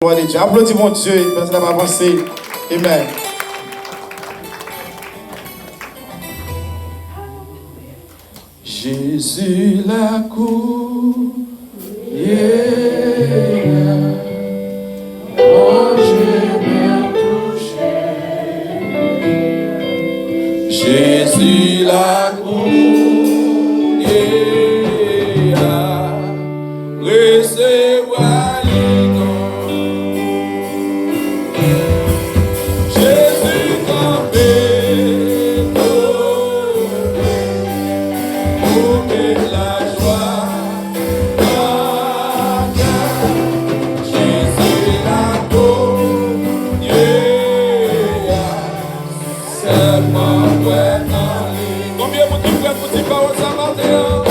Gloire de Dieu. Applaudis mon Dieu, parce qu'il va avancer. Amen. Jésus la cour, j'ai bien touché. Jésus la cour, recevoir les dons. Jésus campé, trouver la joie, Jésus la cour, seulement ouais en lui. Combien vous dites que vous dites pas aux amateurs?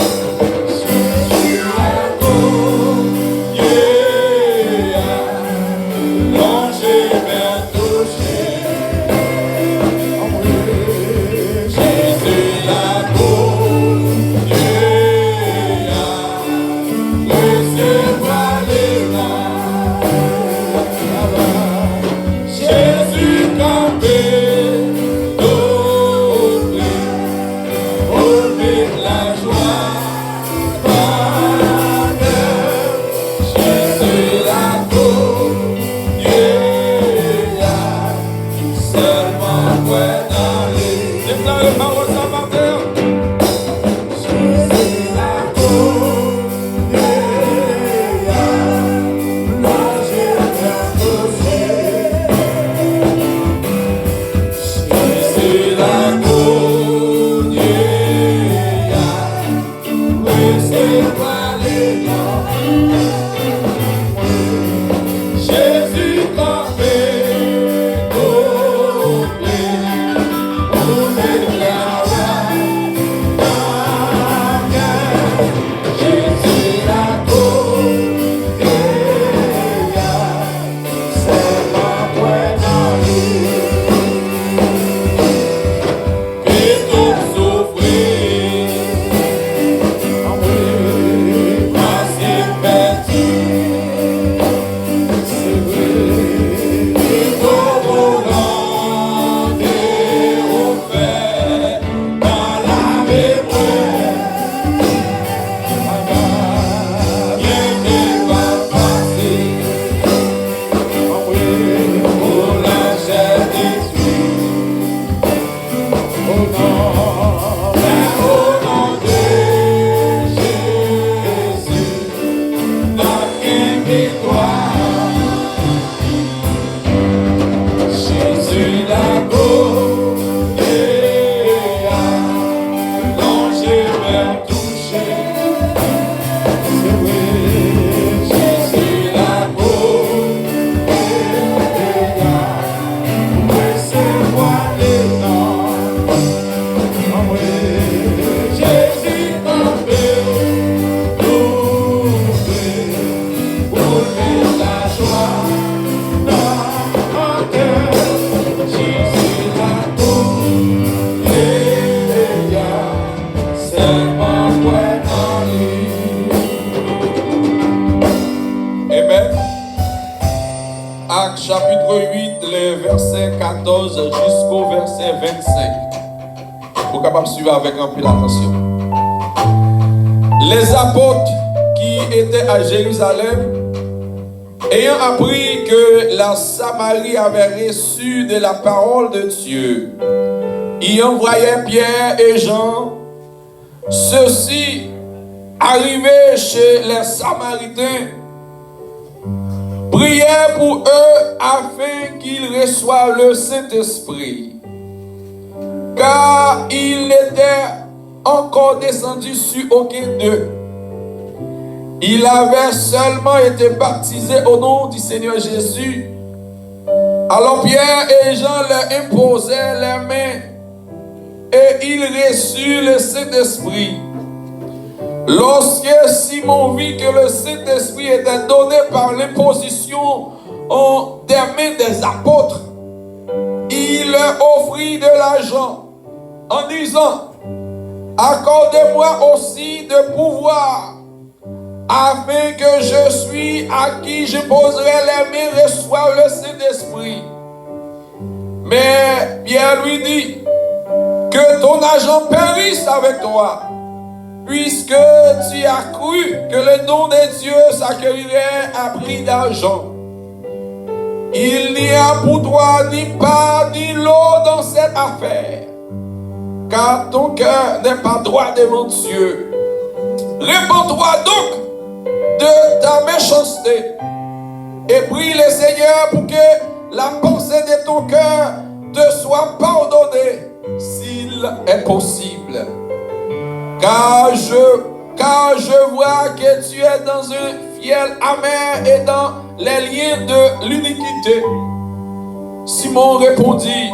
Chapitre 8, les versets 14 jusqu'au verset 25. Vous êtes capable de suivre avec un peu d'attention. Les apôtres qui étaient à Jérusalem, ayant appris que la Samarie avait reçu de la parole de Dieu, y envoyaient Pierre et Jean. Ceux-ci, arrivés chez les Samaritains, priez pour eux afin qu'ils reçoivent le Saint-Esprit, car il n'était encore descendu sur aucun d'eux. Il avait seulement été baptisé au nom du Seigneur Jésus. Alors Pierre et Jean leur imposèrent les mains et ils reçurent le Saint-Esprit. Lorsque Simon vit que le Saint-Esprit était donné par l'imposition des mains des apôtres, il leur offrit de l'argent en disant: accordez-moi aussi de pouvoir afin que je suis à qui je poserai les mains reçoive le Saint-Esprit. Mais Pierre lui dit que ton argent périsse avec toi, puisque tu as cru que le don de Dieu s'acquérirait à prix d'argent. Il n'y a pour toi ni part ni lot dans cette affaire, car ton cœur n'est pas droit devant Dieu. Répands-toi donc de ta méchanceté et prie le Seigneur pour que la pensée de ton cœur te soit pardonnée, s'il est possible. Car je vois que tu es dans un fiel amer et dans les liens de l'iniquité. Simon répondit,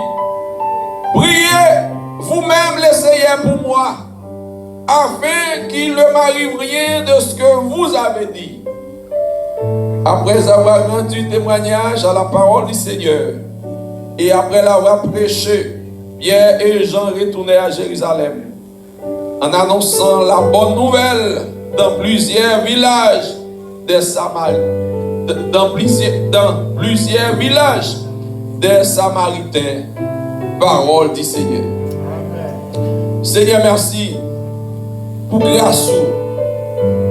priez vous-même le Seigneur pour moi, afin qu'il ne m'arrive rien de ce que vous avez dit. Après avoir rendu témoignage à la parole du Seigneur, et après l'avoir prêché, Pierre et Jean retournaient à Jérusalem, en annonçant la bonne nouvelle dans plusieurs villages de Samarie, dans plusieurs villages des Samaritains. Parole du Seigneur. Amen. Seigneur, merci pour grâce.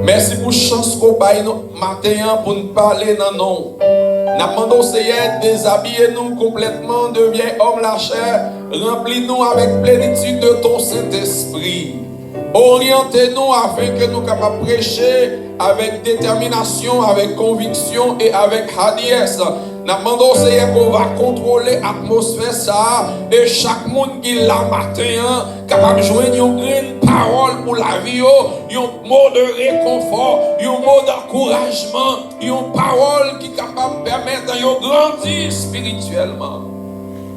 Merci pour chance qu'on baille matin pour nous parler dans nous. Nous demandons, Seigneur, déshabiller-nous complètement de vieil homme la chair. Remplis-nous avec plénitude de ton Saint-Esprit. Orientez-nous afin que nous capables de prêcher avec détermination, avec conviction et avec hardiesse. Nous demandons, Seigneur, qu'on va contrôler l'atmosphère ça et chaque monde qui l'a matin capable de joindre une parole pour la vie, un mot de réconfort, un mot d'encouragement, une parole qui est capable de permettre de grandir spirituellement.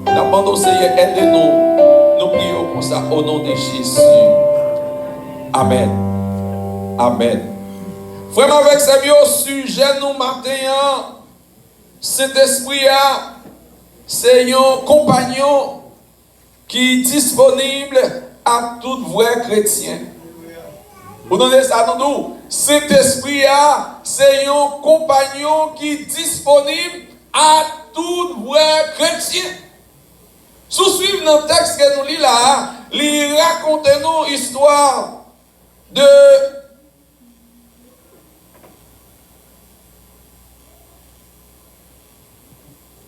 Nous demandons, Seigneur, aidez-nous. Nous prions pour ça au nom de Jésus. Amen. Amen. Vraiment avec ce vieux sujet, nous matin, cet esprit, c'est un compagnon qui est disponible à tout vrai chrétien. Vous donnez ça à nous. Cet esprit, c'est un compagnon qui est disponible à tout vrai chrétien. Sous-suivre dans le texte que nous lisons là, il raconte-nous l'histoire de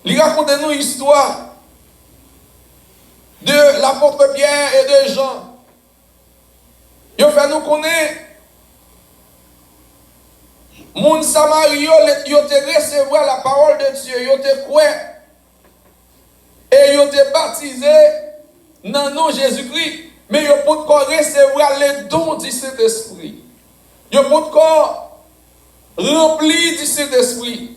il raconte-nous l'histoire de l'apôtre Pierre et de Jean. Il fait nous connaître moun Samarie, ils ont recevoir la parole de Dieu, ils ont cru et ils ont baptisé dans le nom de Jésus-Christ. Mais ils ont pas recevoir les dons du Saint-Esprit. Ils ont pas rempli du Saint-Esprit.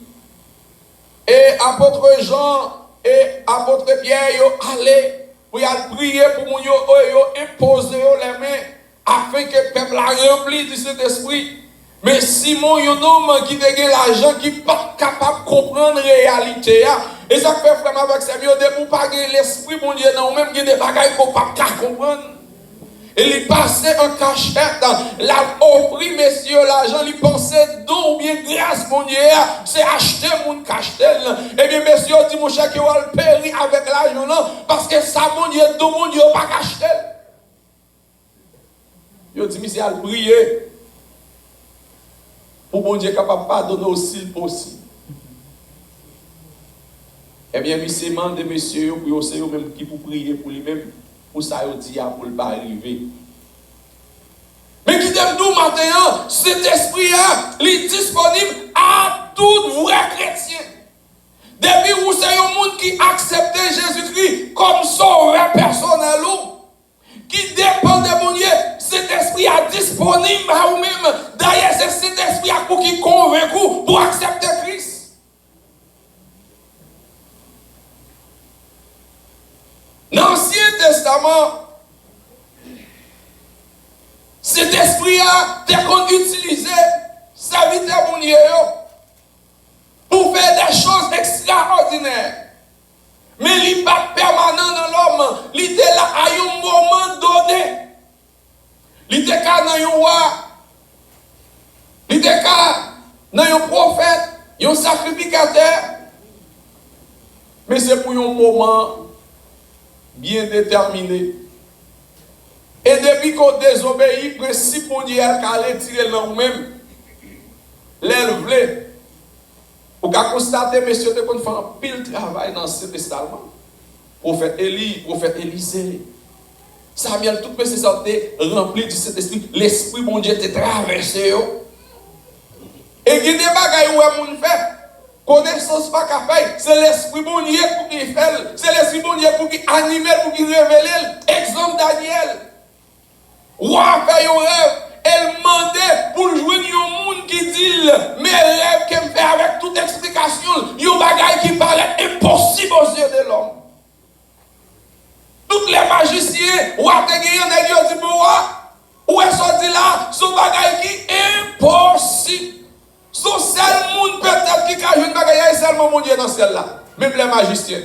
Et apôtre Jean et apôtre Pierre, ils ont allé pour prier pour nous, ils ont imposé les mains afin que le peuple a rempli du Saint-Esprit. Mais Simon, il y a un homme qui a l'argent, qui n'est pas capable de comprendre la réalité. Et ça fait vraiment avec ça, pour ne pas l'esprit, mon Dieu, non, même qu'il y a des bagages qu'on ne peut pas comprendre. Et il passait en cachette, l'a offert, messieurs, l'argent, il pensait don ou bien grâce, mon Dieu, c'est acheter mon cachetel. Et bien, messieurs, dit mon cher, qu'il va le périr avec l'argent, parce que ça, mon Dieu, don, mon Dieu, pas cachetel. Il dit, monsieur, il prier. Pour mon Dieu capable de pardonner aussi possible. Eh bien, monsieur demande de monsieur, pour c'est eux-mêmes qui pour prier pour lui-même, pour ça, il dit, pour ne pas arriver. Mais qui t'aime nous matin, cet esprit-là, il est disponible à tout vrai chrétien. Depuis où c'est un monde qui accepte Jésus-Christ comme sauveur personnel, qui dépend de mon Dieu, cet esprit est disponible à vous-même. D'ailleurs, c'est cet esprit qui est convaincu pour accepter Christ. Dans l'Ancien Testament, cet esprit-là est utilisé, serviteur mon Dieu, pour faire des choses extraordinaires. Mais il n'est pas permanent dans l'homme. Il était là à un moment donné. Il était là dans un roi. Il était dans un prophète, un sacrificateur. Mais c'est pour un moment bien déterminé. Et depuis qu'on désobéit, le principe mondial qui a retiré nous-mêmes, l'élève, vous pouvez constater, messieurs, qu'on fait un pile travail dans ce testament. Prophète Élie, prophète Élisée. Samuel, tout ce sorti rempli du Saint-Esprit. L'Esprit, mon Dieu, était traversé. Et il y a des bagailles où on fait. Connaissance pas qu'à faire. C'est l'Esprit, mon Dieu, pour qu'il fait. C'est l'Esprit, mon Dieu, pour qu'il anime, pour qu'il révèle. Exemple Daniel. Roi fait un rêve. Elle demandait pour jouer un monde qui dit mes rêves qu'elle me fait avec toute explication. Il y a un bagaille qui paraît impossible aux yeux de l'homme. Tous les magiciens, ou à te gagner, on a dit pour moi, où est sorti là, son bagaille qui est impossible. Son seul monde peut-être qui a joué une bagaille, seulement mon Dieu dans celle-là. Même les magiciens.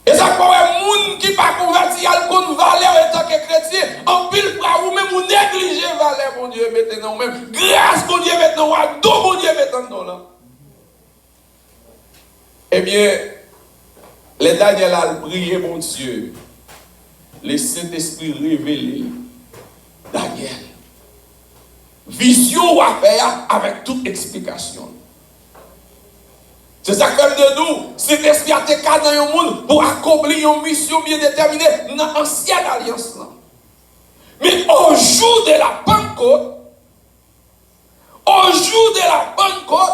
Et ça quoi un monde qui pas converti à une valeur en tant que chrétien, en pile fra ou même ou négliger valeur mon Dieu maintenant même. Grâce mon Dieu maintenant, do mon Dieu maintenant là. Eh bien, les Daniel a prié mon Dieu. Le Saint-Esprit révélé Daniel. Vision à faire avec toute explication. C'est ça que de nous, cet esprit a été cadré dans le monde pour accomplir une mission bien déterminée dans l'ancienne alliance. Mais au jour de la Pentecôte,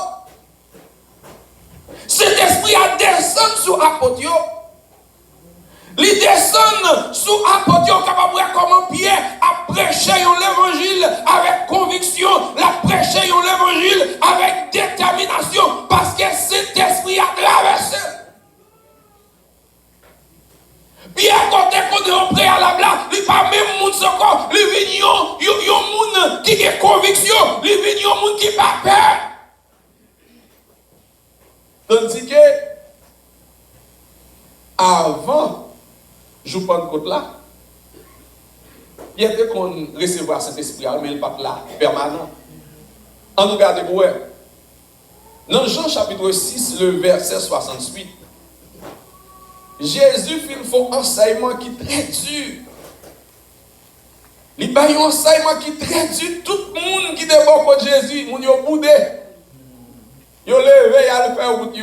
cet esprit a descendu sur l'apôtre. Il descend sous l'apôtre capable de comment Pierre a prêché l'évangile avec conviction, l'a prêché l'évangile avec détermination, parce que cet esprit a traversé. Pierre, quand on est préalable là, il n'y a pas même monde sans corps, il y a un monde qui a conviction, il y a un monde qui n'a pas peur. Tandis que, avant, je ne pas là. Il y a des qu'on recevoir cet esprit, mais il n'est pas là, permanent. On regarde pour eux. Dans Jean chapitre 6, le verset 68, Jésus fait un enseignement qui est très dur. Il y a un enseignement qui est très dur. Tout le monde qui est bon pour Jésus, il a boudé. Il a levé, il a fait route.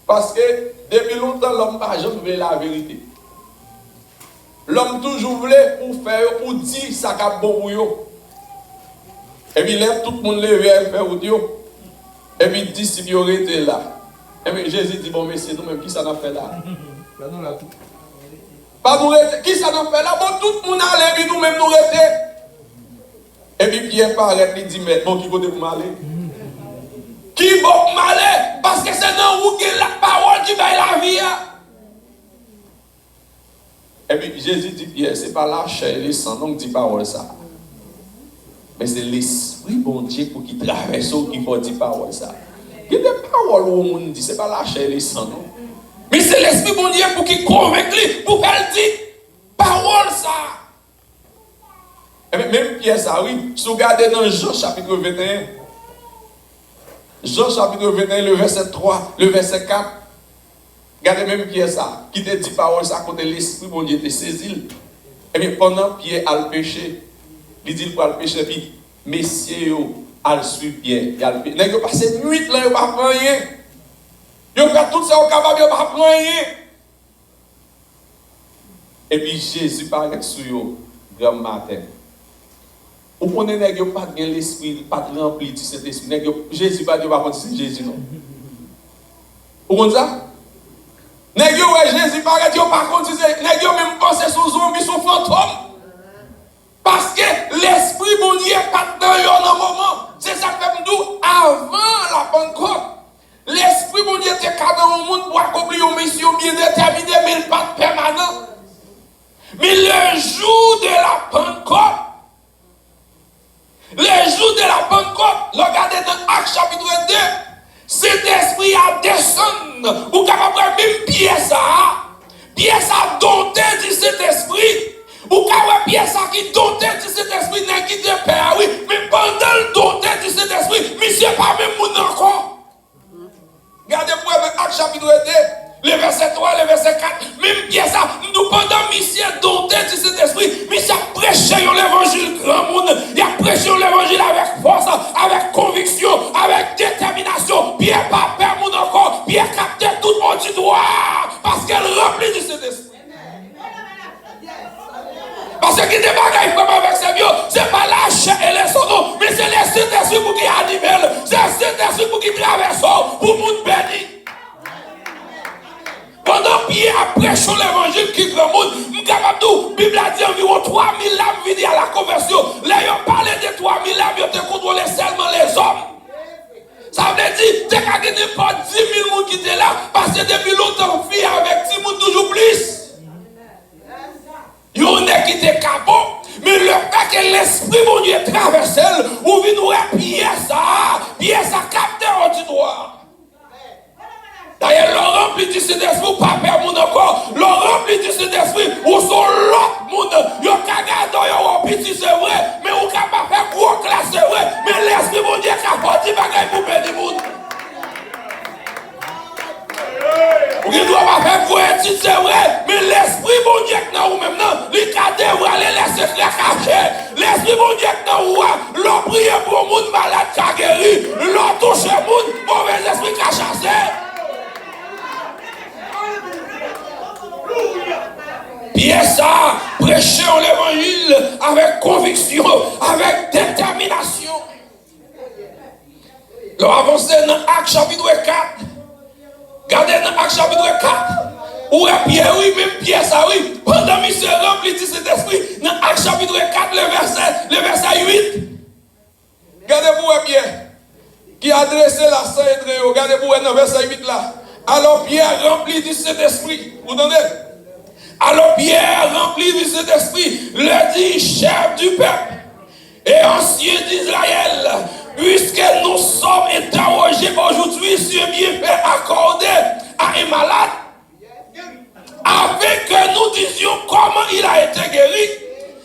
Parce que depuis longtemps, l'homme n'a jamais voulu la vérité. L'homme toujours voulait pour faire, pour dire ça qui est bon pour eux. Et puis là, tout le monde levé, il fait route. Et puis il dit si il aurait été là. Et puis Jésus dit, bon messieurs, nous-mêmes, qui ça n'a fait là? Pas nous rester. Qui ça n'a fait là? Bon, tout le monde allait, et nous-mêmes nous rester. Et puis Pierre paraît, il dit, mais bon, qui côté pour m'aller? Qui va m'aller? Parce que c'est dans vous que la parole qui va la vie. Et puis Jésus dit, Pierre, ce n'est pas la chair et le sang, donc dit parole ça. Mais c'est l'esprit bon Dieu pour qui traverse ou qui faut dire parole ça. Il y a des paroles où on dit, ce n'est pas la chair et le sang, non. Mais c'est l'esprit bon Dieu pour qui convainc lui, pour qu'elle dise parole ça. Et même Pierre, ça, oui, si vous regardez dans Jean chapitre 21, Jean chapitre 21, le verset 3, le verset 4, regardez même Pierre, ça, qui te dit parole ça, quand l'esprit bon Dieu te saisit. Et bien pendant Pierre a le péché, il dit pour le péché, puis messieurs, al suivre Pierre. Il a passé nuit là, il n'a pas prendre rien. Il a fait tout ça au capable, il n'a pas prendre rien. Et puis Jésus paraît sur eux, grand matin. Vous connaissez que pas de l'esprit, pas de rempli de cet esprit. Jésus pas de pas c'est Jésus non. Vous comprenez ça? Jésus paraît que pas contre même penser son zombie, son fantôme. Parce que l'esprit bon Dieu pas dans un moment. C'est ça que nous avant la Pentecôte. L'esprit bon Dieu était dans le monde pour accomplir une mission bien déterminée, mais il pas permanent. Mais le jour de la Pentecôte, regardez dans Actes chapitre 2, cet esprit a descendu, ou capable même pièce à dompter de cet esprit. Ou quand pièce qui doté de cet esprit n'a quitté père, oui, mais pendant le doté de cet esprit, monsieur pas même mon encore. Regardez-moi avec Acte chapitre 2, le verset 3, le verset 4, même pièce ça, nous pendant monsieur doté de cet esprit, monsieur a prêché l'évangile grand monde, il a prêché l'évangile avec force, avec conviction, avec détermination, Pierre pas perdre mon encore, Pierre capté tout auditoire, parce qu'elle remplit de cet esprit. Parce que qui débarque vraiment avec ses vieux, c'est pas la chair et les sonos, mais c'est les Saint-Esprit pour qui anime, c'est le Saint-Esprit pour qui traverse, pour monde béni. Pendant Pierre a prêché l'évangile qui grand monde, nous capable de Bible a dit environ 3000 âmes venues à la conversion. Là, ils ont parlé de 3000 âmes, ils ont contrôlé seulement les hommes. Ça veut dire, c'est qu'il n'y a pas 10 000 personnes qui étaient là, parce que depuis longtemps, vie avec 10 000 toujours plus. Il y en a qui étaient capables, mais le fait que l'esprit mon Dieu traverse, ou vient nous pièce ça capte auditoire. D'ailleurs, le rempli du Saint-Esprit, pas perdre mon encore, le rempli du Saint-Esprit, ou son l'autre monde, il y a un petit, c'est vrai, mais on ne peut pas faire gros classe, c'est vrai, mais l'esprit mon Dieu qui a porté bagaille pour bénir le monde. Vous ne doit pas faire gros études, c'est vrai, mais l'esprit bon Dieu qui est ou même non, il va aller laisser secrets cachés. L'esprit bon Dieu qui est où, l'on prie pour le monde malade qui a guéri, l'on touche le monde, mauvais esprit qui a chassé. Pierre ça, prêcher l'évangile avec conviction, avec détermination. L'on avance dans Acte chapitre 4. Regardez dans Acte chapitre 4. Où est Pierre, oui, même Pierre ça, oui. Pendant qu'il se remplit de cet esprit, dans Acte chapitre 4, le verset 8. Regardez-vous, Pierre, qui a adressé la Saint-André. Regardez-vous dans le verset 8 là. Alors Pierre rempli de cet esprit. Vous entendez? Alors Pierre, rempli de cet esprit, le dit chef du peuple et ancien d'Israël, puisque nous sommes interrogés aujourd'hui sur un bienfait accordé à un malade, afin que nous disions comment il a été guéri,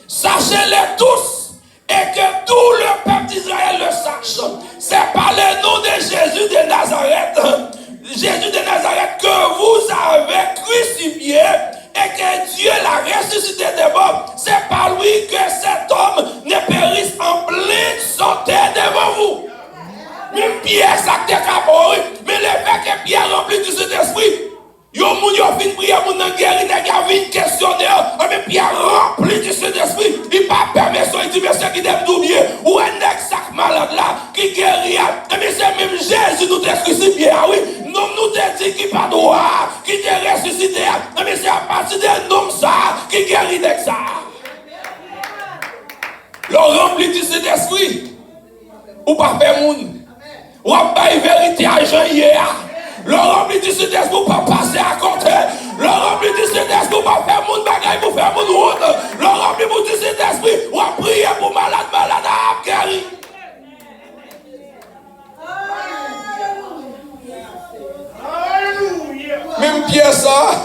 sachez-le tous, et que tout le peuple d'Israël le sache. C'est par le nom de Jésus de Nazareth, que vous avez crucifié, et que Dieu l'a ressuscité des morts. C'est par lui que cet homme ne périsse en pleine santé devant vous. Même Pierre, ça te capote, mais le fait que Pierre remplit de cet esprit, yo fin prier, moun nan guéri, nèg a vin questionnaire, mais Pierre rempli de cet esprit, il pas permission, il dit monsieur qui t'aime tout bien, ou un nèg sac malade là, qui guérit, mais c'est même Jésus nous t'a crucifié, oui, non nous t'a dit qui pas droit, qui t'a ressuscité, mais c'est à partir d'un nom ça, qui guérit nèg ça. Le rempli de cet esprit, ou pas faire moun, ou pas une vérité à Jean hier. Le rempli du Saint-Esprit pour pas passer à côté. Le rempli du Saint-Esprit pour pas faire mon bagaille, pour faire mon route. Le rempli du Saint-Esprit pour prier pour malade à guérir. Même Pierre ça,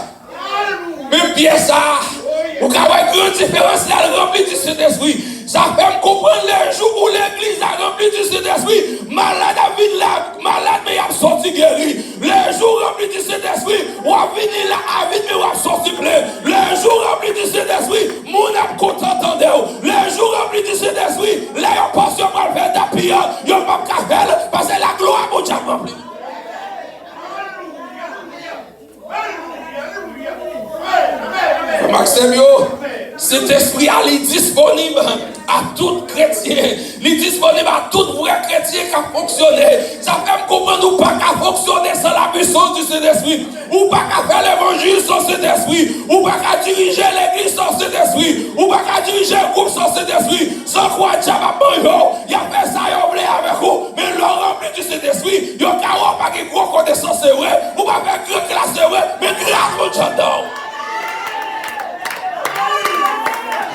vous avez une grande différence là, le rempli du Saint-Esprit. Ça fait me comprendre les jours où l'église a rempli du Saint-Esprit. Malade a venu là, malade mais il a sorti guéri. Les jours remplis du Saint-Esprit, on a venu là, a venu mais on a sorti plein. Les jours remplis du Saint-Esprit, mon âme content d'entendre. Les jours remplis du Saint-Esprit, là, il n'y a pas sur quoi faire d'appui, il n'y a pas qu'à faire, parce que la gloire mon Dieu rempli. Maxime, cet esprit est disponible à tout chrétien. Il est disponible à tout vrai chrétien qui a fonctionné. Ça fait me comprendre ou pas qu'à fonctionner sans la puissance du Saint-Esprit. Ou pas qu'à faire l'évangile sans cet esprit. Ou pas qu'à diriger l'église sans cet esprit. Ou pas qu'à diriger un groupe sans cet esprit. Sans quoi tu vas pas il a fait ça, il a oublié avec vous. Mais le rempli du Saint-Esprit, il n'y a pas de gros connaissance, c'est vrai. Ou pas faire grand classe, c'est vrai. Mais grâce mon Dieu,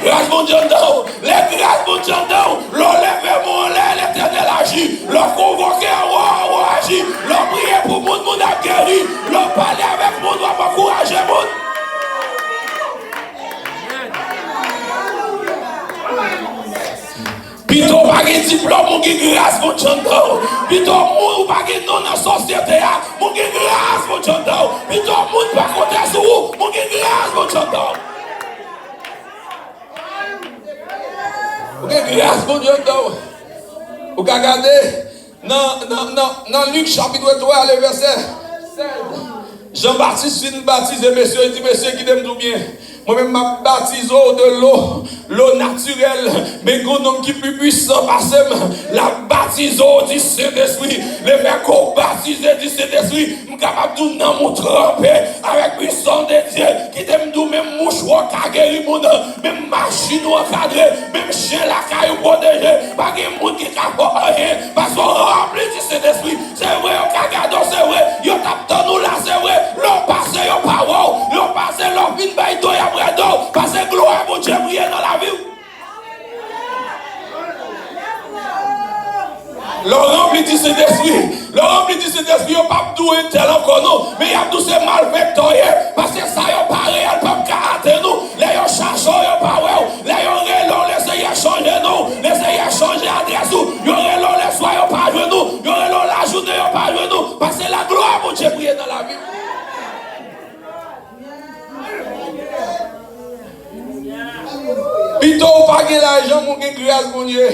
grâce mon Dieu, les grâces mon Dieu, l'enlève mon l'air, l'éternel agit, le convoquer à agit, le prier pour mon monde a guéri, le parler avec mon doit m'encourager mon. Plutôt pas de diplôme, mon grâce, mon chanteur. Plutôt moun pas de nom dans la société, mon grâce, mon chanteur. Plutôt moun pas compter sur vous, mon grâce, mon chanteur. Mon grâce, mon chanteur. Vous regardez dans Luc chapitre 3, le verset 16. Jean-Baptiste finit baptiser, monsieur, il dit, monsieur, qui t'aime tout bien. Moi-même, je baptise de l'eau naturelle, mais un homme qui est plus puissant, parce que la baptise du Saint-Esprit, le fait qu'on baptise du Saint-Esprit, je suis capable de nous tremper avec puissance de Dieu, qui t'aime tout, même mouchoir qui a guéri, même machine encadrée, même chien la caille protégé, pas de monde qui a rien, parce qu'on remplit du Saint-Esprit. C'est vrai, on a gardé, c'est vrai, on tape dans nous là, c'est vrai, l'on passe, on pas wow, l'on passe, l'on vient bailler. Parce que gloire pour Dieu brille dans la vie. Le rempli du Saint-Esprit. Le rempli du Saint-Esprit, il n'y a pas tout un tel encore non. Mais il y a tout ce mal vectorié. Parce que ça, il n'y a pas réel, pas caractère nous. Les gens cherchent, il n'y a pas réel. Les gens laissez changer nous. Laissez changer adresse nous. Il y aurait l'on les soins, il n'y a pas de nous. Il y aurait l'on la journée, il n'y a pas de nous. Parce que la gloire pour Dieu brille dans la vie. Plutôt pas de l'argent, mon grâce, mon Dieu.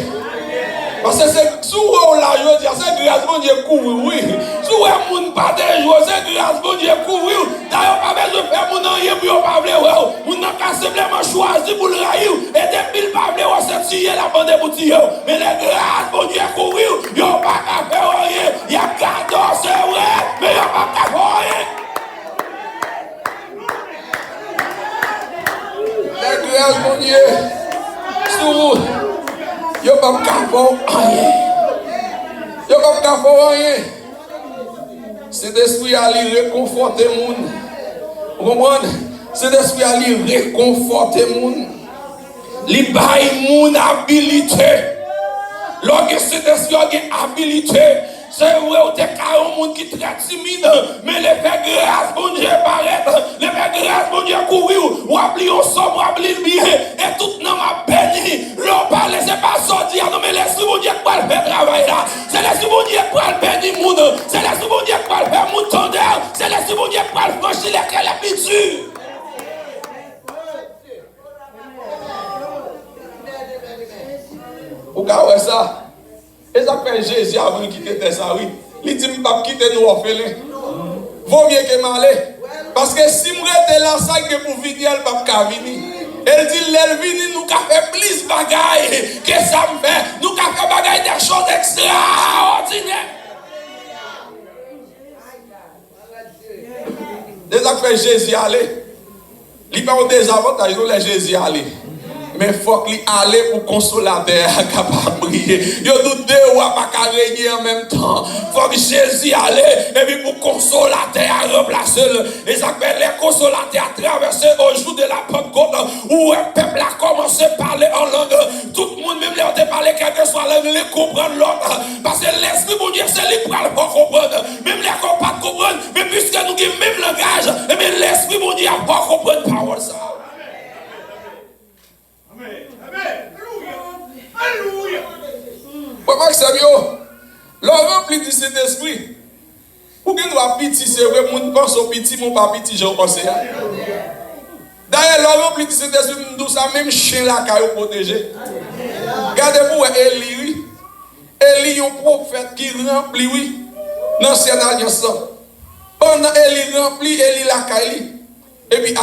Parce que c'est souvent l'argent, c'est grâce, mon Dieu, couvrir, oui. Souvent, mon pas de joie, c'est grâce, mon Dieu, couvrir. D'ailleurs, pas besoin de faire mon nom, pour pas vouloir. Mon n'a qu'à simplement choisir pour le raïr. Et depuis le pas vouloir, c'est tirer la bande pour tirer. Mais les grâces, mon Dieu, couvrir, il n'y a pas qu'à faire rien. Il y a 14, c'est vrai, mais il n'y a pas qu'à faire rien. Les grâces, mon Dieu. Sous yo pas faire rien. Yo pas faire rien. C'est l'esprit à lui réconforter moun. Vous comprenez? C'est l'esprit à lui réconforter moun. Li bail moun habilité. Lorsque cet esprit a habilité, c'est vrai où t'es un monde qui est très timide, mais les faits grâce, bon Dieu, paraît, les faits grâce, bon Dieu, courir, ou appeler au somme, ou appeler le billet, et tout le monde m'a béni. L'on parle, c'est pas sortir, non, mais l'esprit, bon Dieu, qui va le faire travail là. C'est l'esprit, bon Dieu, qui va le bénir, monde. C'est l'esprit, bon Dieu, qui va le faire monde tendeur. C'est l'esprit, bon Dieu, qui va le franchir les plus durs. Vous voyez ça? Et ça fait Jésus avant de quitter ça, oui. Il dit, je ne vais pas quitter nous orphelins. Vaut mieux que m'aller. Parce que si je reste là, ça que pour venir, elle ne va pas venir. Elle dit, elle vient, nous avons fait plus de bagailles que ça me fait. Nous avons fait bagailles des choses extraordinaires. C'est ça que fait Jésus aller. Il n'y a pas de désavantage, nous les Jésus aller. Mais il faut qu'il aille pour consolateur capable de prier. Il y a deux ou pas qu'à régner en même temps. Il faut que Jésus aille et puis pour consolateur remplacer. Et ça fait les consolateurs traverser au jour de la Pentecôte où un peuple a commencé à parler en langue. Tout le monde, même les ont parlé quelque soit langue, les comprendre l'autre. Parce que l'esprit de Dieu, c'est lui qui parle pour comprendre. Même les qu'on pas comprendre, mais puisque nous avons le même langage, et bien l'esprit de Dieu n'a pas comprendre parole ça. Alléluia. Comment c'est mieux? Le rempli du Saint-Esprit. Pour que nous soyons petits, c'est vrai, mon pense au petit, mon pas petit, je pense. D'ailleurs, le rempli du Saint-Esprit, nous sommes même chien là qui a protégé. Regardez-vous, Élie, Élie, un prophète qui remplit, oui, dans l'ancienne alliance. Pendant Élie remplit, Élie la caille. Et puis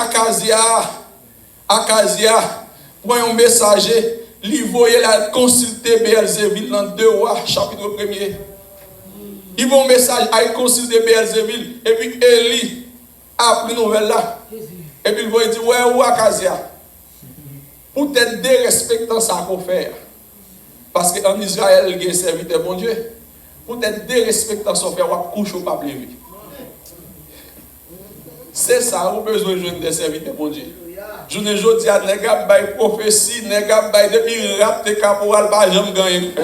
Akazia, pour un messager. Il voyait la consulter Beelzébuth dans 2 Rois, chapitre 1er. Il voit un message à consulter Beelzébuth. Et puis Élie a pris une nouvelle là. Et puis il voit dire, ouais, ou Akazia. Peut-être dérespectant ça qu'on fait. Parce qu'en Israël, il y a un serviteur bon Dieu. Peut-être dérespectant ça qu'on fait, on va coucher ou pas lever. C'est ça, on a besoin de des serviteurs bon Dieu. Je ne dis pas, les gars, ils prophétie, les gars, depuis rap, tes caporales, j'aime gagner.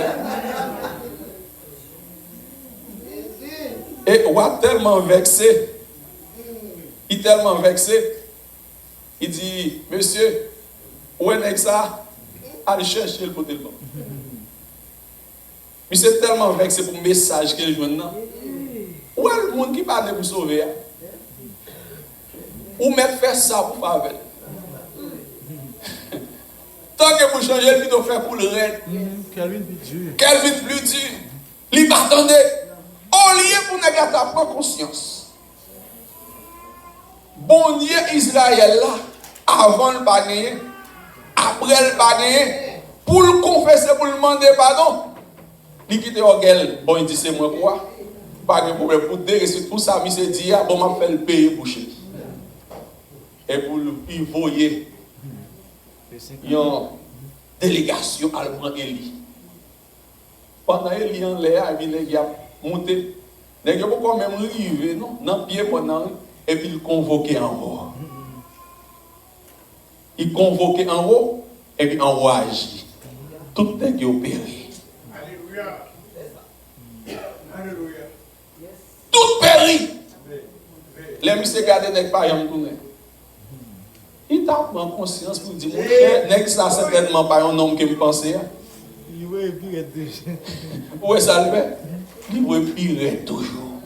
Et on est tellement vexé. Il est tellement vexé. Il dit, monsieur, où est ça? Allez chercher le poté de bon. Mais c'est tellement vrai que c'est pour le message qu'il joue maintenant. Où est le monde qui parle pour sauver? Ou même faire ça pour faire avec? Tant que vous changez, le plutôt faire pour le raid. Quelle vie plus dur. Quelle vie plus dure. Lui, attendez. Au lieu pour nous prendre conscience. Bon Dieu Israël là, avant le bagné, après le bagné, pour le confesser, pour le demander pardon, il quitte Orgueil. Bon, il dit c'est moi quoi? Pas de problème. Pour déresser tout ça, il s'est dit, bon, m'a fait le payer pour chez. Et pour le voyer, il y a une délégation à prendre Élie. Pendant Élie en l'air, il a monté. Il a quand même arrivé, non? Dans le pied pendant, et puis il convoquait en haut. Il convoquait en haut, et puis en haut agit. Tout est opéré. Alléluia. Alléluia. Tout périt. Les monsieur gardent n'est pas yam tourner. Il t'a pris conscience pour dire mon frère, n'est ça certainement pas un homme qui me pensait. Il va pire déjà. Où est ça le fait? Il va pire toujours.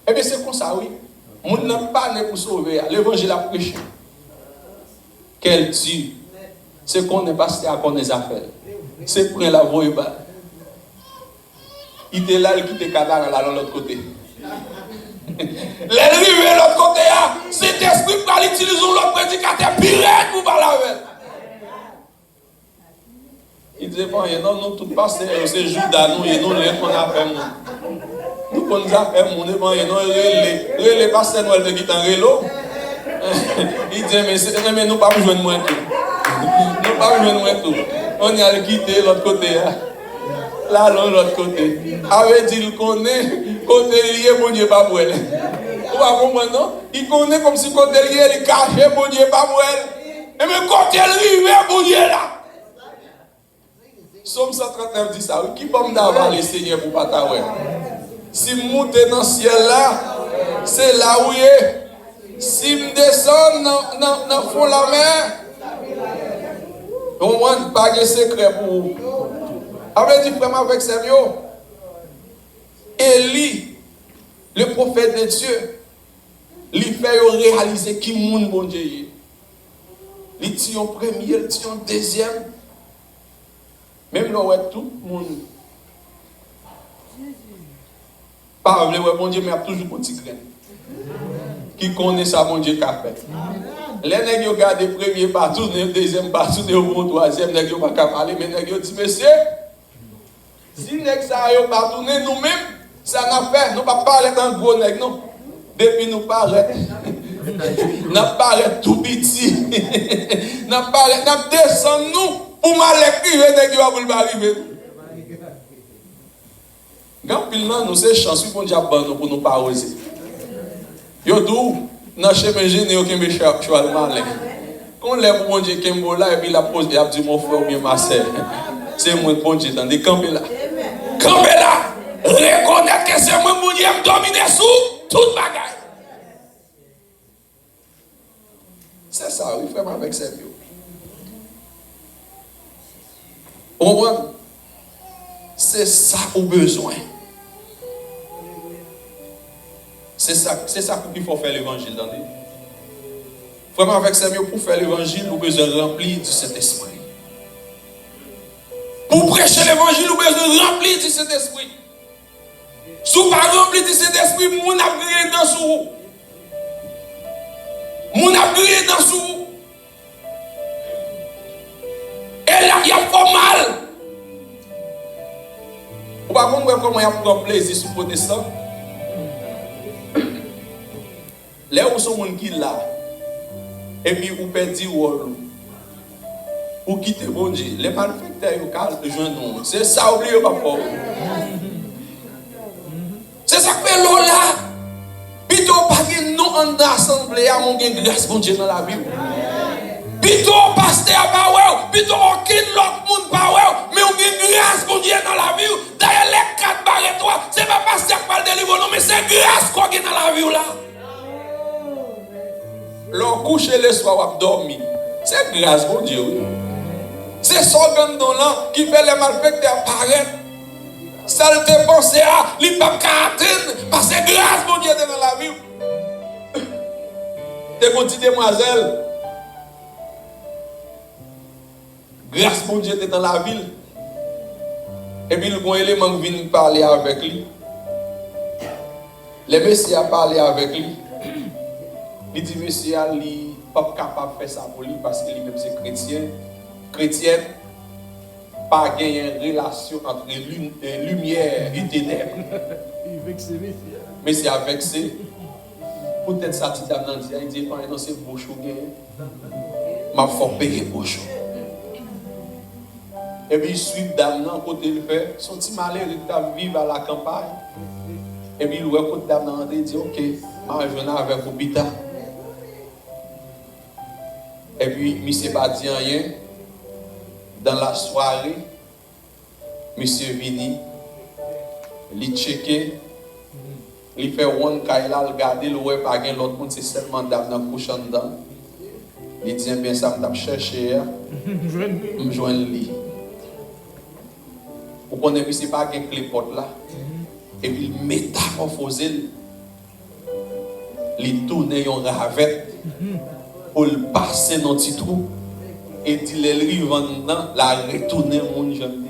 Eh bien c'est comme ça oui. Mon n'a pas né pour sauver. L'évangile a prêché. Quel Dieu. C'est qu'on n'est pas à qu'on les affaires. C'est prendre la voie. Il était là, il quittait Qatar là de l'autre côté. Les rivés de l'autre côté, cet esprit pour utiliser l'autre prédicateur pirate pour parler avec. Il disait, bon, non, nous, tout passe, c'est Judas, nous, et nous, les qu'on appelle nous. Nous, qu'on nous appelle, nous, les pasteurs, nous, les qui en rélo. Il dit, mais nous, pas besoin de moi tout. Nous, pas besoin de moi tout. On y a quitté l'autre côté. Là, l'autre côté. Avait dit, il connaît, côté lié, bon Dieu, pas pour elle. Vous comprenez, non? Il connaît comme si côté lié, il caché, bon Dieu, pas pour elle. Et mais côté lié, bon Dieu, là. Somme 139 dit ça. Qui peut me d'avoir les seigneurs pour pas t'avoir? Si je monte dans le ciel là, c'est là où il est. Si je descends dans le fond de la mer, on ne pas de secret pour vous. Avec dit vraiment avec sérieux. Élie, le prophète de Dieu, lui fait réaliser qui monde bon Dieu. Il tue en premier, il tue en deuxième. Même là où est tout le monde. Pas vrai, bon Dieu, mais il y a toujours un petit grain. Qui connaît ça, mon Dieu, qu'a fait. Les nègres qui regardent le premier partout, le deuxième partout, le troisième, les nègres qui ne pas parler, mais les nègres qui disent, monsieur, si les nègres ne pas tourner nous-mêmes, ça n'a fait, nous ne pas parler d'un gros nègre, non. Depuis nous parler, nous parlons tout petit, nous descendons nous pour mal écrire, les nègres qui vont arriver. Quand nous sommes chanceux pour nous pas oser. Yo dou, dans chemin général qui me cherche le malin. Quand lève bon Dieu qui me là et puis la pose et a dit mon frère ou bien ma sœur. C'est moi bon Dieu dans des camper là. Camper là. Reconnaître que c'est moi bon Dieu me dominer sous toute bagaille. C'est ça, oui, frère avec sérieux. Au moins, c'est ça au besoin. C'est ça qu'il faut faire l'évangile. Vraiment, avec ça, pour faire l'évangile, nous avons besoin de remplir de cet esprit. Pour prêcher l'évangile, nous avons besoin de remplir de cet esprit. Si vous ne pas remplir de cet esprit, vous n'avez rien dans vous. Vous n'avez rien dans vous. Et là, il y a pas mal. Vous ne savez pas comment il y a pris plaisir sur le protestant. Là où sont les gens qui sont là, et puis vous perdez le rôle, vous quittez bon Dieu, les malfaiteurs, ils ont c'est ça, oubliez pas fort. C'est ça que fait l'eau là. Plutôt pas que nous en assemblée à mon grâce bon Dieu dans la vie. Plutôt pasteur pas ouais, plutôt aucun autre monde pas ouais, mais on a grâce bon Dieu dans la vie. D'ailleurs les 4 barres 3, c'est pas pasteur qui parle de livre non, mais c'est grâce qu'on a dans la vie là. L'on couche le soir, on dormi. C'est grâce, mon Dieu. C'est ce organe là qui fait les malfaiteurs apparaître. ça te pensé à, il pas atteindre, parce que grâce, mon Dieu, dans la vie. T'es une petite demoiselle. Grâce, mon Dieu, t'es dans la ville. Et puis, le bon élément vient parler avec lui. Le Messie a parlé avec lui. Il dit, Messie, il n'est pas capable de faire ça pour lui parce qu'il même c'est chrétien. Chrétienne, pas gagner une relation entre lumière et ténèbres. Il est vexé, Messie. Messie a vexé. Peut-être ça, il dit, non, c'est beau chou. Ma faut payer beau chou. Et puis il suit dame nan côté le fait son petit malheur il vivre à la campagne. Et puis il voit côté dame nan il dit OK, moi je viens avec Obita. Et puis monsieur pas dit rien. Dans la soirée, monsieur vini, il checké, il fait one kaila, il regarde le ouais pas gain l'autre monde c'est seulement dame nan couchant dedans. Il dit bien ça me chercher, me joindre lui. Vous connaissez, ce n'est pas qu'un clé porte là. Et puis, il métamorphose, il tourne en ravette pour le passer dans le petit trou. Et il est arrivé dedans, la retourner mon jeune.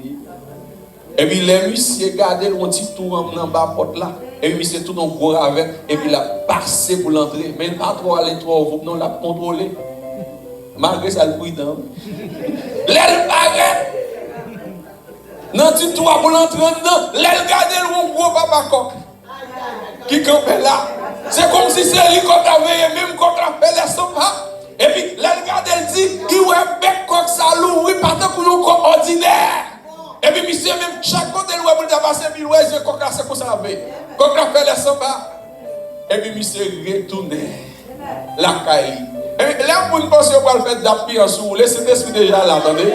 Et puis, les monsieur gardé le petit trou en bas porte là. Et puis, monsieur tout dans le gros ravette. Et puis, il a passé pour l'entrée. Mais il n'a pas trop allé trop, non, il a contrôlé. Malgré ça, le prudent. L'aile baguette. Non, tu dois pour l'entrer dedans, l'aile garder le gros papa coq qui campait là. C'est comme si c'est lui qu'on avait même qu'on a fait les sopas. Et puis, l'aile garder le dit, il ouais bec coq salou, oui, pas tant que nous coq ordinaire. Et puis, monsieur, même chaque côté, il ouais pour le passer, puis il ouais, je coq là, c'est comme ça avait. Coq a fait les sopas. Et puis, monsieur retourné la caille. Et puis, là, pour une penser, on va le faire d'appui en sous, laissez l'esprit déjà là, attendez.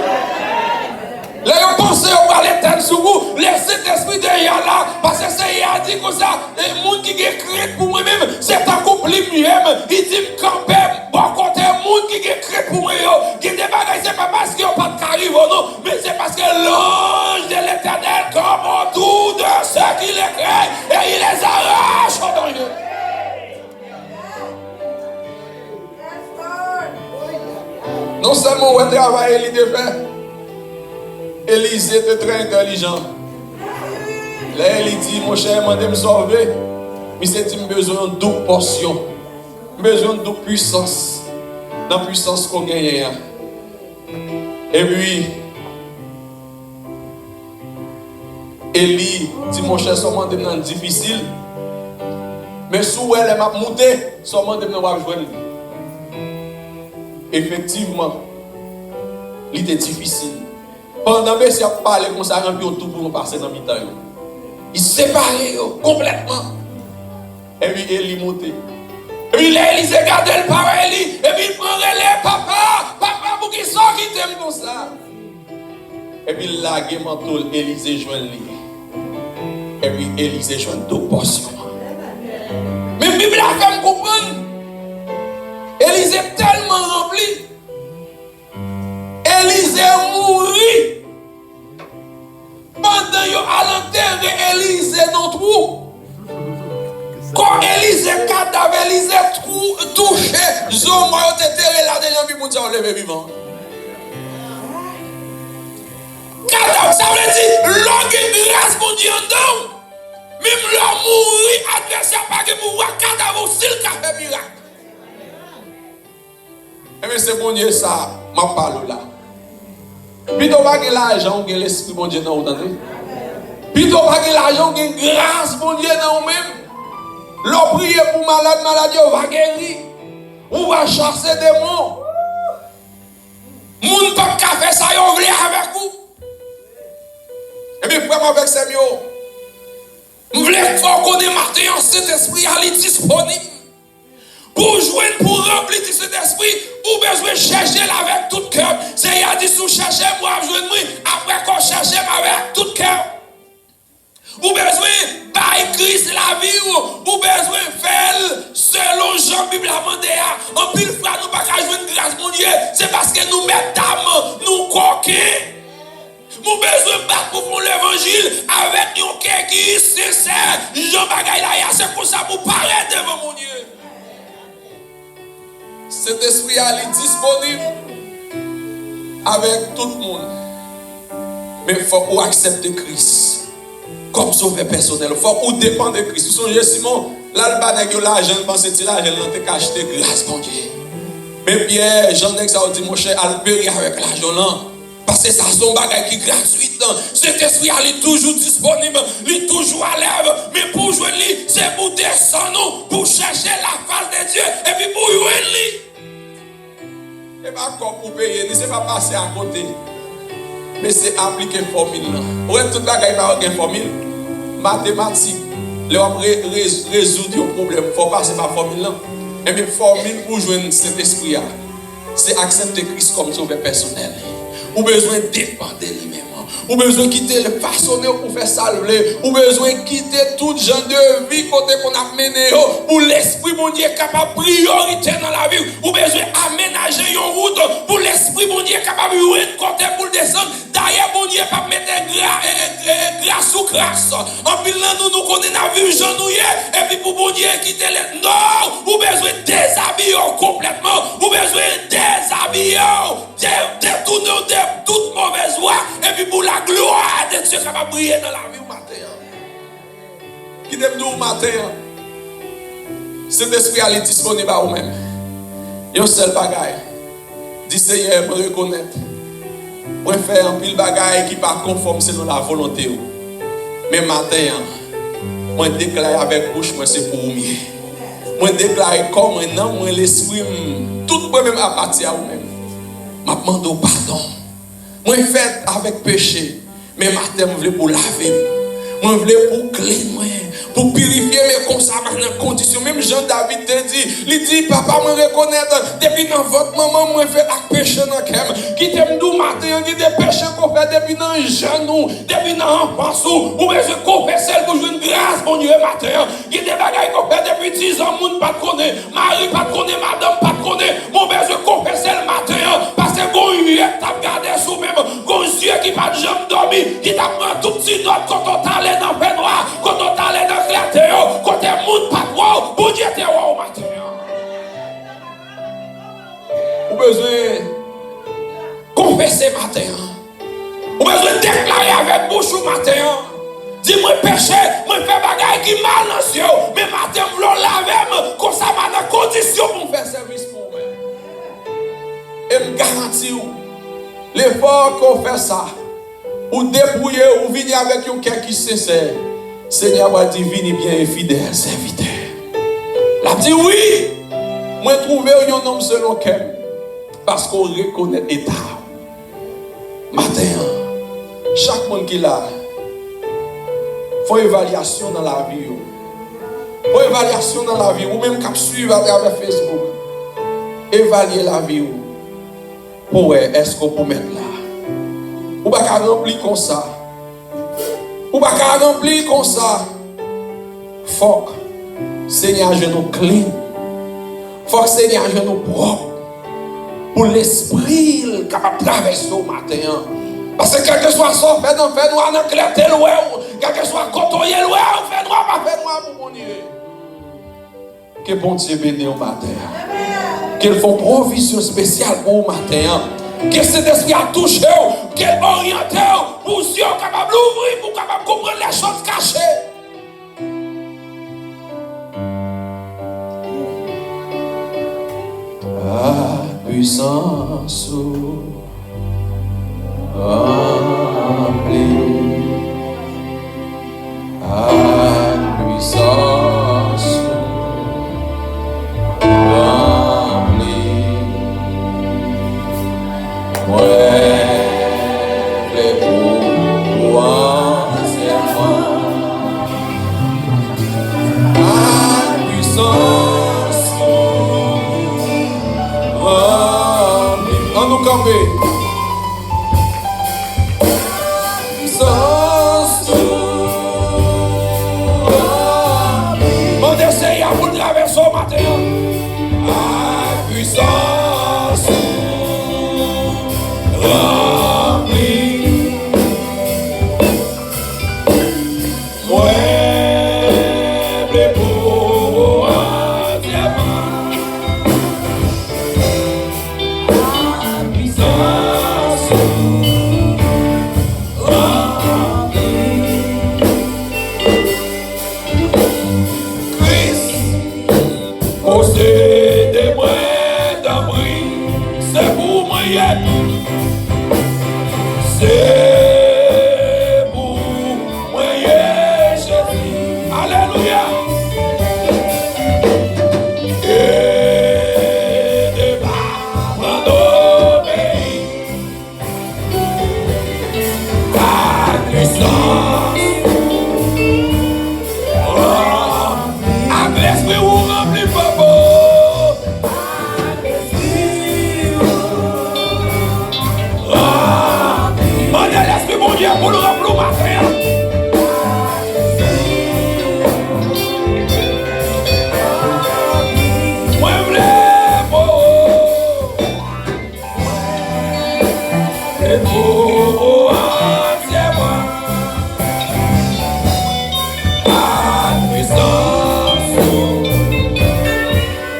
Là, vous pensez qu'on va l'éteindre sur vous, laissez l'esprit derrière là, parce que c'est a dit comme ça, les gens qui écrivent pour moi-même, c'est un couple lui-même, il dit me camper, bon côté, les gens qui écrivent pour moi, qui des bagages, c'est pas parce qu'ils n'ont pas de carrière, non, mais c'est parce que l'ange de l'éternel comme autour de ceux qui les créent, et il les arrache au danger. Non seulement on travaille, il est fait. Élisée était très intelligent. Là, il dit, mon cher, demandez me sauver. Mais c'est une besoin de double portion. Besoin de double puissance. Dans la puissance qu'on gagne. Et puis, Élie dit, mon cher, seulement demande difficile. Mais sous elle m'a monté, seulement demande jouer. Effectivement, il était difficile. Pendant que ça parle comme ça, il tout pour nous passer dans le temps. Il sépare complètement. Et puis Élie monte. Et puis Élie s'est gardé le par Élie. Et puis il prend les papa pour qu'il sorte, qui t'aime comme ça. Et puis il a gagné manteau, Élisée joint lui. Et puis Élisée joint deux portions. Mais la Bible a fait me comprendre. Élisée est tellement rempli. Élisée mourit. Pendant qu'il a l'enterré Élisée dans le trou. Quand Élisée cadavre, Élisée touché, Zomo a été terré là dedans, puis pour dire lever vivant. Cadavre, ça veut dire, l'homme grâce pour Dieu en dedans. Même l'homme mourit, adversaire pas que pour voir cadavre, s'il a fait miracle. Mais c'est bon Dieu ça, ma parole là. Puis tu vas gagner l'argent, tu as l'esprit bon Dieu dans vous. Puis tu vas gagner l'argent, tu as grâce bon Dieu dans vous-même. L'on prie pour malade, on va guérir. On va chasser des démons. Moun pas qu'à faire ça, on vient avec vous. Et puis vraiment avec ces mots, vous voulez faire qu'on démarre en cet esprit à disponible. Pour jouer, pour remplir cet esprit, vous besoin chercher avec tout cœur. C'est à dire si chercher moi, après qu'on cherche avec tout cœur. Vous besoin par Christ la vie, vous besoin faire selon Jean-Bible a demandé. En pile fois, nous ne pouvons pas jouer une grâce, mon Dieu. C'est parce que nous mettons, nous coquons. Nous besoin de battre pour l'évangile avec un cœur qui est sincère. Jean Bagay là, c'est pour ça pour paraître devant mon Dieu. Cet esprit est disponible avec tout le monde. Mais il faut accepter Christ comme sauveur personnel. Il faut dépendre de Christ. Vous songez, Simon, là, le l'argent, pensez que l'argent, il a acheté grâce, mon Dieu. Mais Pierre, Jean-Dex a dit, mon cher, à le payer avec l'argent là. Parce que ça, son bagage qui est gratuit. Cet esprit, il est toujours disponible, il est toujours à l'œuvre. Mais pour jouer lui, c'est pour descendre, pour chercher la face de Dieu. Et puis pour jouer lui. Ce n'est pas encore pour payer, ce n'est pas passer à côté. Mais c'est appliquer une formule. Vous avez tout le bagage par une formule. Mathématique. Là, résoudre un problème. Il faut passer par formule. Et bien, formule pour jouer cet esprit, c'est accepter Christ comme sauveur personnel. Ou besoin de dépendre de lui-même. Ou besoin de quitter le façonner pour faire salver. Ou besoin de quitter tout genre de vie côté qu'on a mené pour l'esprit mon Dieu capable de priorité dans la vie. Ou besoin d'aménager une route pour l'esprit mon Dieu capable de côté pour descendre. D'ailleurs mon Dieu pas mettre grâce ou grâce. En plus là nous connaissons la vie genouillée. Et puis pour mon Dieu quitter les non. Ou besoin de déshabiller complètement. Ou besoin de déshabiller. Détourner de toute mauvaise voie. Et puis pour la gloire de Dieu qui va briller dans la vie au matin. Qui t'aime nous au matin. Cet esprit est disponible à vous-même. Il y a un seul bagaille. Dis Seigneur, je reconnaître. Je faire un pile bagaille qui n'est pas conforme selon la volonté. Mais matin, je déclare avec bouche, moi c'est pour vous. Je déclare comme un homme, l'esprit, tout le même appartient à vous-même. Je demande pardon. Moi, fait avec péché. Mais matin, je voulais pour laver. Moi, je voulais pour clean. Pour purifier mes consacres dans les conditions. Même Jean-David te dit, il dit, papa, moi reconnaître, depuis dans votre maman, moi fait avec péché dans le cœur. Qui t'aime d'où matin, il y a des péchés qu'on fait depuis dans les genoux, depuis dans l'enfance. Ou bien je confesse pour jouer une grâce, mon Dieu, matin. Il y a des bagailles qu'on fait depuis 10 ans, moun pas de connaître, Marie pas de connaître, madame pas de connaître. Mon bien, je confesse le matin, parce que bon, il t'a gardé sous même, bon Dieu qui pas de jambe dormi, qui t'a pris un tout petit note quand on t'allait dans le pain noir, quand on t'allait dans clarté, quand t'es moun pas de wow, bon Dieu t'es wow au matin. Ou besoin confesser matin. Ou besoin déclarer avec bouche au matin. Dis-moi péché, moi fais bagaille qui mal dans ciel, mais matin je laver comme ça m'a dans condition pour faire service pour moi. Et me garantis l'effort qu'on fait ça, ou dépouiller ou venir avec un cœur qui sincère. Seigneur va dire venez bien et fidèle serviteur. La dit oui, moi trouver un homme selon cœur parce qu'on reconnaît l'état. Matin, chaque monde qui est là, faut évaluation dans la vie. Faut évaluation dans la vie. Ou même qu'à suivre à travers Facebook. Évaluer la vie. Pour est-ce qu'on peut mettre là? Ou pas qu'à remplir comme ça. Ou pas qu'à remplir comme ça. Faut que Seigneur je nous clean. Faut que Seigneur je nous propre. Pour l'esprit capable de traverser au matin. Parce que quel que soit ça, fait noir dans clarté loin, quel que soit côtoyer loin, fait noir, pas fait noir pour mon Dieu. Que bon Dieu bénisse au matin. Qu'il faut provision spéciale pour au matin. Que cet esprit a touché, qu'il oriente pour Dieu capable d'ouvrir, pour capable comprendre les choses cachées. Ah, puissance. Rempli à puissance, rempli, ouais, les pouvoirs à puissance, rempli, on nous camper. Pour traverser au matin, à puissance, remplie, crier. C'est pour moi, Jésus. Alléluia. Et de m'abandonner à puissance. Avec l'esprit où rempli papa. Mandez l'esprit mon Dieu pour le remplir matin. Moi v'lais beau. Et beau entièrement. À puissance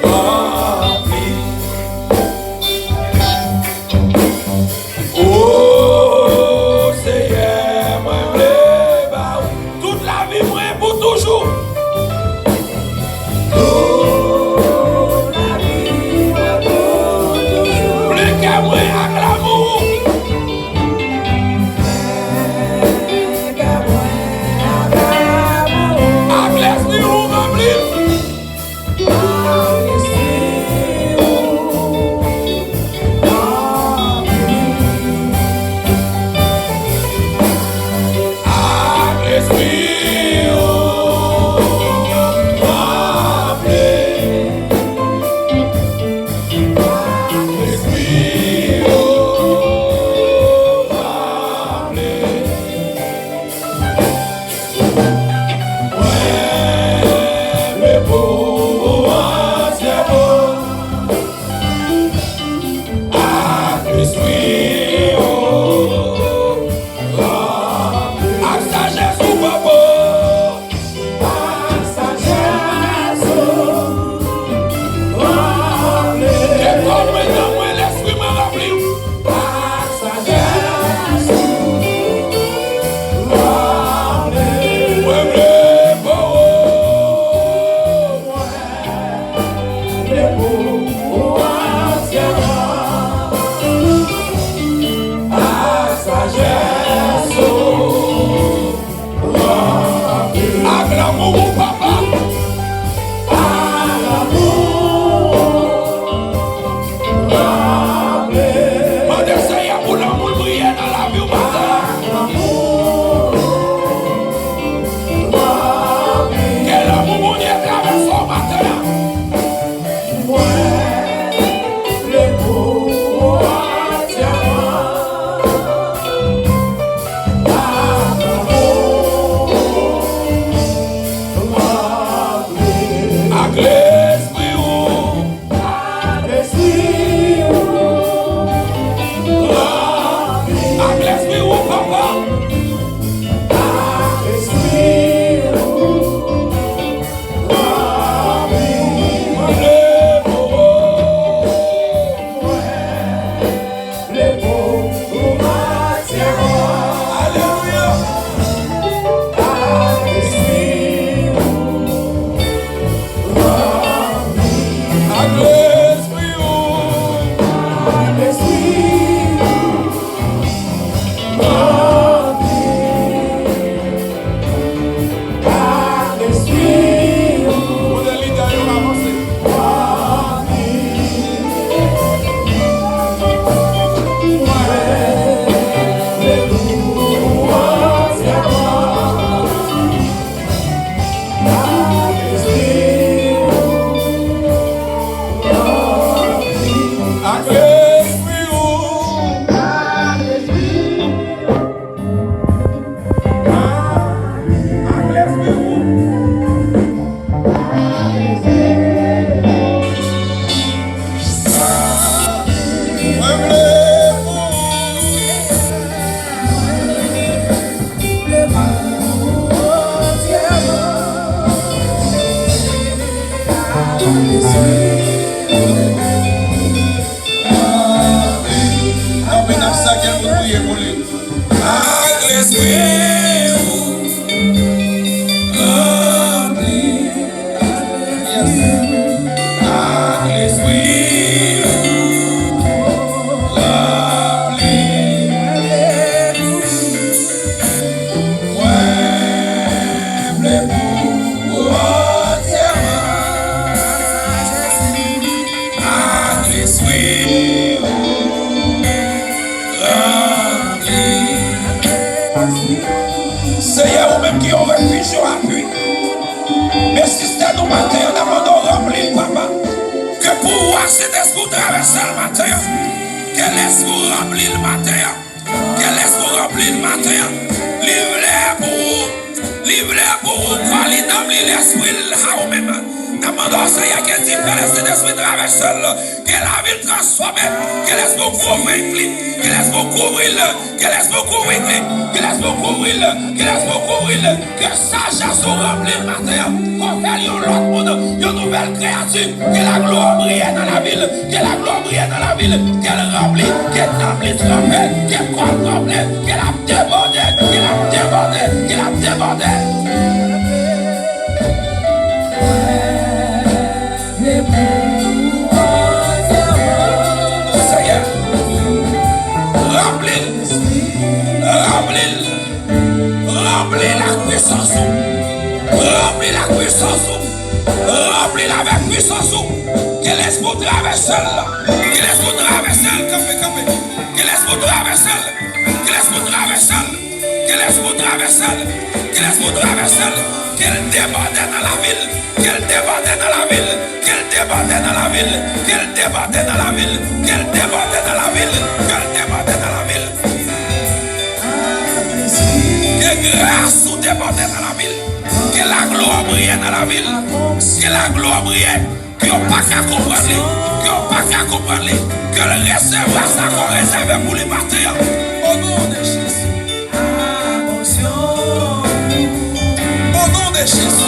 remplie. Oh Seigneur, moi v'lais bah toute la vie moi pour toujours. Plus que moi avec l'amour. Avec l'esprit où rempli. Avec l'esprit où rempli. L'esprit où rempli. Le beau entièrement. Avec l'esprit où rempli. Avec sagesse ou papa. Et comme maintenant, moi, l'esprit m'a rempli. Moi, v'lais beau. Avec l'amour, papa. Mandez Seigneur pour l'amour briller dans la vie au matin. Que l'amour mon Dieu traverse au matin. Avec l'esprit où avec l'esprit où papa. Moi, v'lais beau. Alléluia. Avec l'esprit où on est leader, on avance. Avec l'esprit où avec l'esprit où moi, v'lais beau. Après ça, quel mot prier pour lui? Avec l'esprit où rempli. Yes. Avec l'esprit où rempli. Seigneur, ou même qui ont réfugié à appui. Mais si c'était nous matin, on a demandé remplir, papa. Que pouvoir cet esprit traverser le matin. Quel esprit remplit le matin. Quel esprit remplit le matin. Livrez pour vous. Livrez pour vous. Parlez dans l'esprit là ou même. Demandons Seigneur que dit que cet esprit traverse que la ville transforme, que l'esprit couvre, que l'esprit couvre, que l'esprit couvre, que l'esprit couvre, que l'esprit couvre, que sagesse soit remplie le matin, qu'on fait l'autre monde, une nouvelle créature, que la gloire brille dans la ville, que la gloire brille dans la ville, qu'elle remplit, qu'elle remplit trempée, qu'elle trempée, qu'elle a débordé, qu'elle a débordé, qu'elle a débordé. Seigneur, remplis la puissance, remplis la puissance, remplis avec puissance, que l'esprit traverse, que l'esprit traverse, que l'esprit traverse, que l'esprit traverse, que l'esprit traverse, que l'esprit traverse, qu'elle déborde dans la ville, qu'elle déborde dans la ville, qu'elle déborde dans la ville, qu'elle déborde dans la ville, qu'elle déborde dans la ville, qu'elle déborde dans la ville. Que grâce ou déborde dans la ville, que la gloire brille dans la ville, que la gloire brille, que l'on pas qu'à comprendre, que l'on pas qu'à comprendre, que le recevoir ça qu'on réserve pour les matins. Au nom de Jésus. Au nom de Jésus.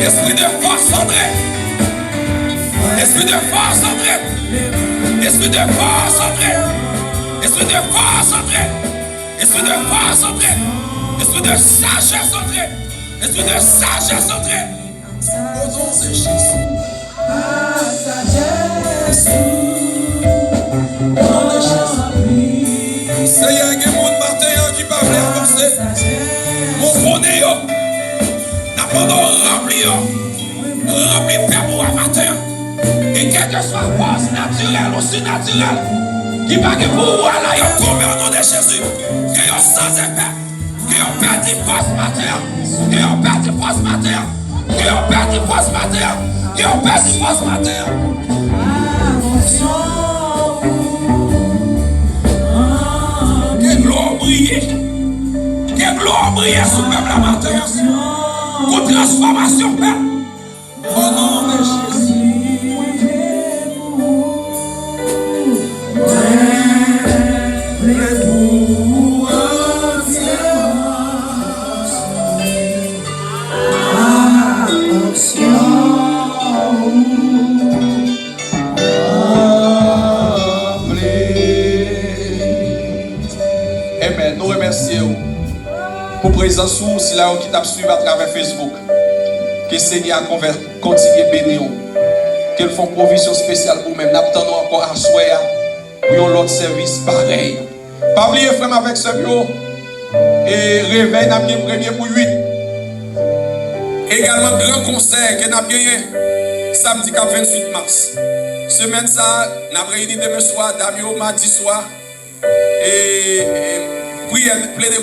Esprit de force entré. Esprit de force entré. Esprit de force entré. Esprit de force entré. Esprit de force entré. Esprit de sagesse entré. Esprit de sagesse entré. Au nom de Jésus. Au nom de Jésus. Seigneur, il y a un monde matin qui va venir avancer. Mon bonnet, d'abord rempli Père pour un matin. Et quelle que soit force naturelle ou surnaturelle, qui va que pouvoir là, il tombe au nom de Jésus. Que yon sans effet, que yon perdu force matin, que yon perdu force matin, que yon perdu force matin, que yon perdu force matin. Que gloire brille, que gloire brille sur le peuple la matin. Pour transformation, Père. Au nom de Jésus. Amen. Nous remercions pour présence ou si là qui t'a suivi à travers Facebook. Que Seigneur continue à bénir. Qu'elle font provision spéciale pour nous-mêmes. Nous attendons encore à soir pour l'autre service pareil. Pas oublier frère avec ce bureau. Et réveil n'a bien premier pour 8. Également grand concert que n'a bien samedi 28 mars. Semaine ça, n'a réuni demain soir, Damio mardi soir. Et prière plein de